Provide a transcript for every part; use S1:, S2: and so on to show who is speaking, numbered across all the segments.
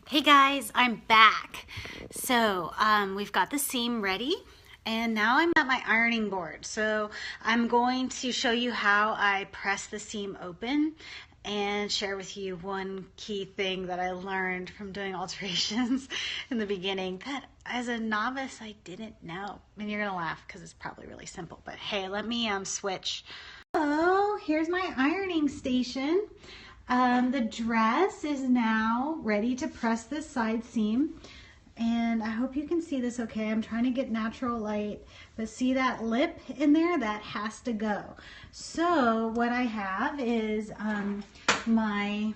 S1: Hey guys, I'm back. So we've got the seam ready and now I'm at my ironing board. So I'm going to show you how I press the seam open and share with you one key thing that I learned from doing alterations in the beginning that as a novice I didn't know. And you're gonna laugh because it's probably really simple, but hey, let me switch. So here's my ironing station. The dress is now ready to press this side seam, and I hope you can see this okay. I'm trying to get natural light, but see that lip in there? That has to go. So what I have is my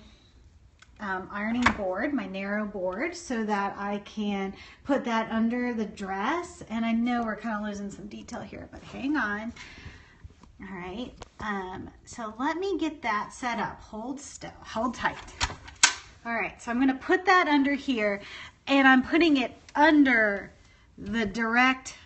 S1: ironing board, my narrow board, so that I can put that under the dress. And I know we're kind of losing some detail here, but hang on. All right, so let me get that set up. Hold still, hold tight. All right, so I'm gonna put that under here, and I'm putting it under the direct,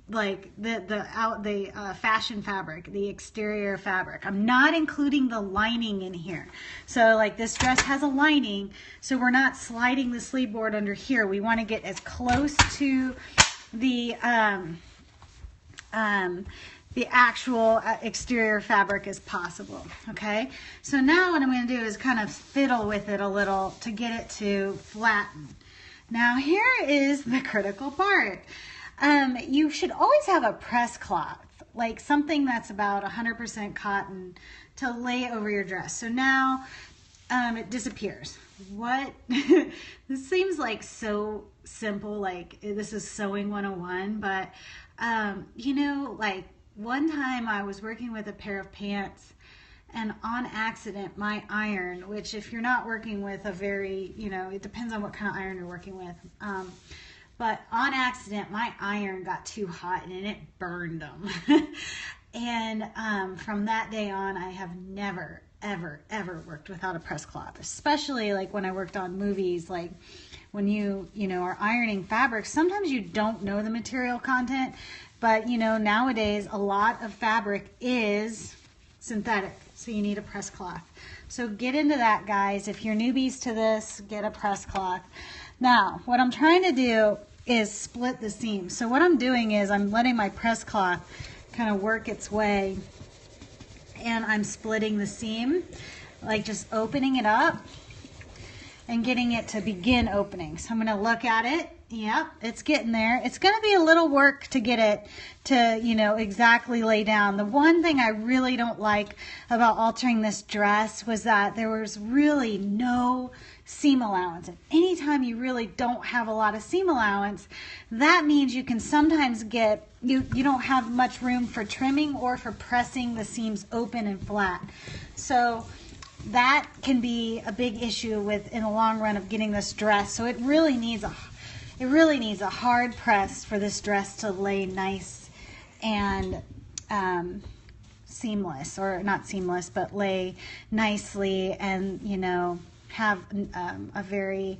S1: like the fashion fabric, the exterior fabric. I'm not including the lining in here. So like this dress has a lining, so we're not sliding the sleeve board under here. We wanna get as close to the actual exterior fabric as possible, okay? So now what I'm gonna do is kind of fiddle with it a little to get it to flatten. Now here is the critical part. You should always have a press cloth, like something that's about 100% cotton to lay over your dress. So now it disappears. What? This seems like so simple, like this is sewing 101, but you know, like one time I was working with a pair of pants, and on accident my iron, which if you're not working with a very, you know, it depends on what kind of iron you're working with, but on accident my iron got too hot and it burned them. And from that day on I have never ever worked without a press cloth, especially like when I worked on movies. Like when you know, are ironing fabrics, sometimes you don't know the material content, but you know, nowadays a lot of fabric is synthetic, so you need a press cloth. So get into that, guys. If you're newbies to this, get a press cloth. Now, what I'm trying to do is split the seam. So what I'm doing is I'm letting my press cloth kind of work its way, and I'm splitting the seam, like just opening it up and getting it to begin opening. So I'm gonna look at it. Yep, it's getting there. It's gonna be a little work to get it to, you know, exactly lay down. The one thing I really don't like about altering this dress was that there was really no seam allowance. And anytime you really don't have a lot of seam allowance, that means you can sometimes get, you don't have much room for trimming or for pressing the seams open and flat. So that can be a big issue with, in the long run, of getting this dress. So it really needs a hard press for this dress to lay nice and seamless, or not seamless, but lay nicely, and you know, have a very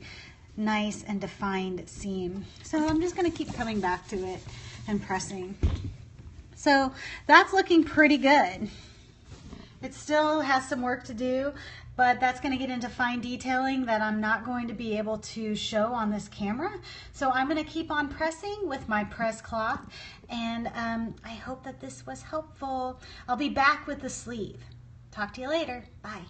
S1: nice and defined seam. So I'm just going to keep coming back to it and pressing. So that's looking pretty good. It still has some work to do, but that's going to get into fine detailing that I'm not going to be able to show on this camera. So I'm going to keep on pressing with my press cloth, and I hope that this was helpful. I'll be back with the sleeve. Talk to you later. Bye.